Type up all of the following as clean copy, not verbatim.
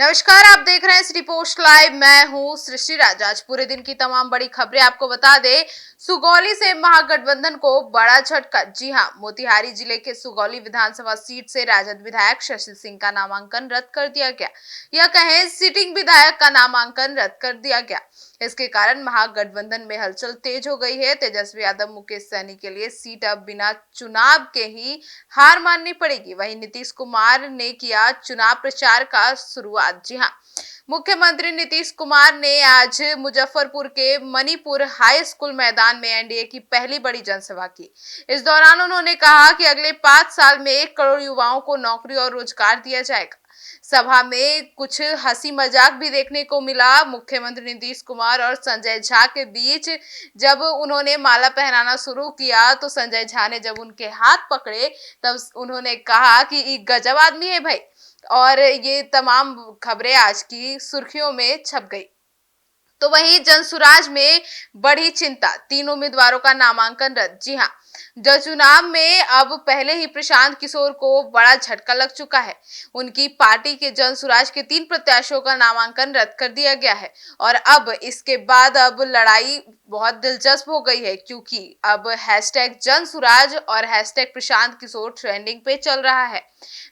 नमस्कार, आप देख रहे हैं सिटी पोस्ट लाइव। मैं हूं सृष्टि राज। आज पूरे दिन की तमाम बड़ी खबरें आपको बता दें। सुगौली से महागठबंधन को बड़ा झटका। जी हां, मोतिहारी जिले के सुगौली विधानसभा सीट से राजद विधायक शशि सिंह का नामांकन रद्द कर दिया गया, या कहें सिटिंग विधायक का नामांकन रद्द कर दिया गया। इसके कारण महागठबंधन में हलचल तेज हो गई है। तेजस्वी यादव मुकेश सहनी के लिए सीट अब बिना चुनाव के ही हार माननी पड़ेगी। वहीं नीतीश कुमार ने किया चुनाव प्रचार का शुरुआत। जी हाँ, मुख्यमंत्री नीतीश कुमार ने आज मुजफ्फरपुर के मणिपुर हाई स्कूल मैदान में एनडीए की पहली बड़ी जनसभा की। इस दौरान उन्होंने कहा कि अगले 5 साल में 1 करोड़ युवाओं को नौकरी और रोजगार दिया जाएगा। सभा में कुछ हंसी मजाक भी देखने को मिला। मुख्यमंत्री नीतीश कुमार और संजय झा के बीच जब उन्होंने माला पहनाना शुरू किया तो संजय झा ने जब उनके हाथ पकड़े तब उन्होंने कहा कि गजब आदमी है भाई। और ये तमाम खबरें आज की सुर्खियों में छप गई। तो वहीं जनसुराज में बड़ी चिंता, 3 उम्मीदवारों का नामांकन रद्द। जी हाँ, चुनाव में अब पहले ही प्रशांत किशोर को बड़ा झटका लग चुका है। उनकी पार्टी के जनसुराज के 3 प्रत्याशियों का नामांकन रद्द कर दिया गया है और अब इसके बाद अब लड़ाई बहुत दिलचस्प हो गई है, क्योंकि अब #जनसुराज और #प्रशांत किशोर ट्रेंडिंग पे चल रहा है।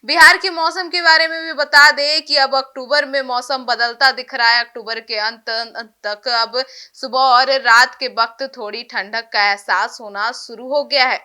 बिहार के मौसम के बारे में भी बता दें कि अब अक्टूबर में मौसम बदलता दिख रहा है। अक्टूबर के अंत तक अब सुबह और रात के वक्त थोड़ी ठंडक का एहसास होना शुरू हो गया है।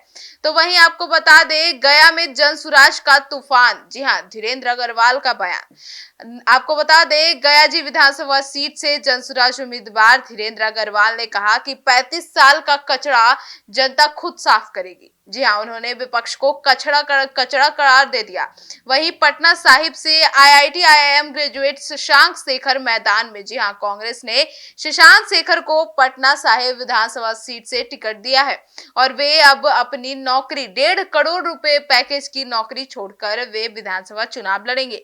तो वहीं आपको बता दें, गया में जनसुराज का तूफान। जी हां, धीरेन्द्र अग्रवाल का बयान। आपको बता दें, गया जी विधानसभा सीट से जनसुराज उम्मीदवार धीरेन्द्र अग्रवाल ने कहा कि 35 साल का कचरा जनता खुद साफ करेगी। जी हाँ, उन्होंने विपक्ष को कचरा करार दे दिया। वहीं पटना साहिब से IIT IIM graduate Shashank Shekhar मैदान में। जी हाँ, कांग्रेस ने शशांक शेखर को पटना साहिब विधानसभा सीट से टिकट दिया है और वे अब अपनी नौकरी 1.5 करोड़ रुपए पैकेज की नौकरी छोड़कर वे विधानसभा चुनाव लड़ेंगे।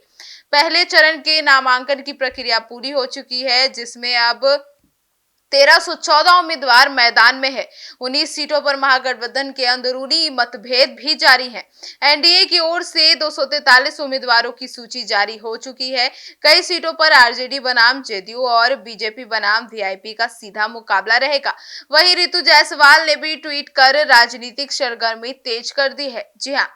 पहले चरण के नामांकन की प्रक्रिया पूरी हो चुकी है, जिसमें अब 1314 उम्मीदवार मैदान में है। 19 सीटों पर महागठबंधन के अंदरूनी मतभेद भी जारी हैं। एनडीए की ओर से 243 उम्मीदवारों की सूची जारी हो चुकी है। कई सीटों पर आरजेडी बनाम जेडीयू और बीजेपी बनाम वीआईपी का सीधा मुकाबला रहेगा। वहीं रितु जायसवाल ने भी ट्वीट कर राजनीतिक सरगर्मी तेज कर दी है। जी हाँ,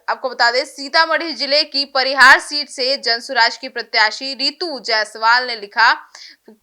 आपको बता दें, सीतामढ़ी जिले की परिहार सीट से जनसुराज की प्रत्याशी रितु जायसवाल ने लिखा,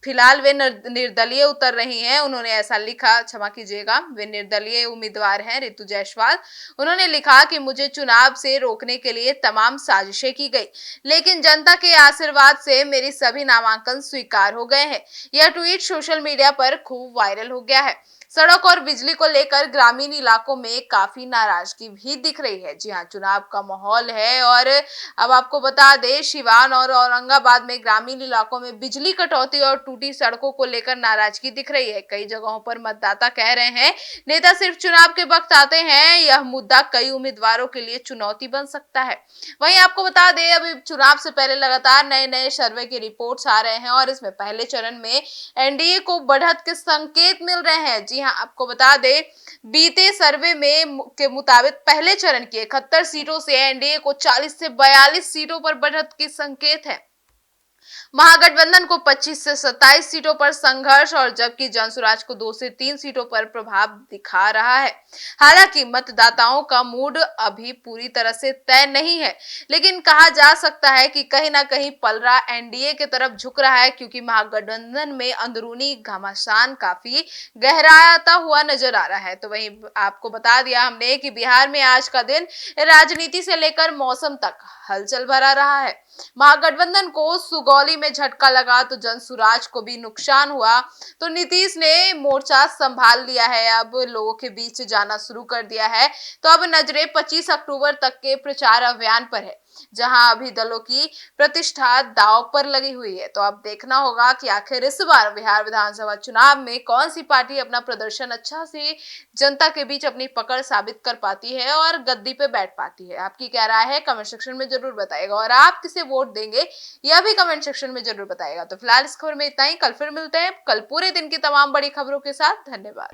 फिलहाल वे निर्दलीय उतर रही हैं। उन्होंने ऐसा लिखा, क्षमा कीजिएगा, वे निर्दलीय उम्मीदवार हैं रितु जायसवाल। उन्होंने लिखा कि मुझे चुनाव से रोकने के लिए तमाम साजिशें की गई, लेकिन जनता के आशीर्वाद से मेरी सभी नामांकन स्वीकार हो गए हैं। यह ट्वीट सोशल मीडिया पर खूब वायरल हो गया है। सड़क और बिजली को लेकर ग्रामीण इलाकों में काफी नाराजगी भी दिख रही है। जी हाँ, चुनाव का माहौल है और अब आपको बता दें, सिवान और औरंगाबाद में ग्रामीण इलाकों में बिजली कटौती और टूटी सड़कों को लेकर नाराजगी दिख रही है। कई जगहों पर मतदाता कह रहे हैं नेता सिर्फ चुनाव के वक्त आते हैं। यह मुद्दा कई उम्मीदवारों के लिए चुनौती बन सकता है। वहीं आपको बता दें, अभी चुनाव से पहले लगातार नए सर्वे के रिपोर्ट्स आ रहे हैं और इसमें पहले चरण में एनडीए को बढ़त के संकेत मिल रहे हैं। जी हाँ, आपको बता दें, बीते सर्वे में के मुताबिक पहले चरण की 71 सीटों से एनडीए को 40 से 42 सीटों पर बढ़त के संकेत है। महागठबंधन को 25 से 27 सीटों पर संघर्ष और जबकि जनसुराज को 2 से 3 सीटों पर प्रभाव दिखा रहा है। हालांकि मतदाताओं का मूड अभी पूरी तरह से तय नहीं है, लेकिन कहा जा सकता है कि कहीं ना कहीं पलड़ा एनडीए की तरफ झुक रहा है, क्योंकि महागठबंधन में अंदरूनी घमासान काफी गहराता हुआ नजर आ रहा है। तो वहीं आपको बता दिया हमने कि बिहार में आज का दिन राजनीति से लेकर मौसम तक हलचल भरा रहा है। महागठबंधन को सुगौली में झटका लगा तो जनसुराज को भी नुकसान हुआ। तो नीतीश ने मोर्चा संभाल लिया है, अब लोगों के बीच जाना शुरू कर दिया है। तो अब नजरें 25 अक्टूबर तक के प्रचार अभियान पर है, जहां अभी दलों की प्रतिष्ठा दांव पर लगी हुई है। तो अब देखना होगा कि आखिर इस बार बिहार विधानसभा चुनाव में कौन सी पार्टी अपना प्रदर्शन अच्छा से जनता के बीच अपनी पकड़ साबित कर पाती है और गद्दी पे बैठ पाती है। आपकी क्या राय है, कमेंट सेक्शन में जरूर बताइएगा और आप किसे वोट देंगे यह भी कमेंट सेक्शन में जरूर बताइएगा। तो फिलहाल इस खबर में इतना ही। कल फिर मिलते हैं, कल पूरे दिन की तमाम बड़ी खबरों के साथ। धन्यवाद।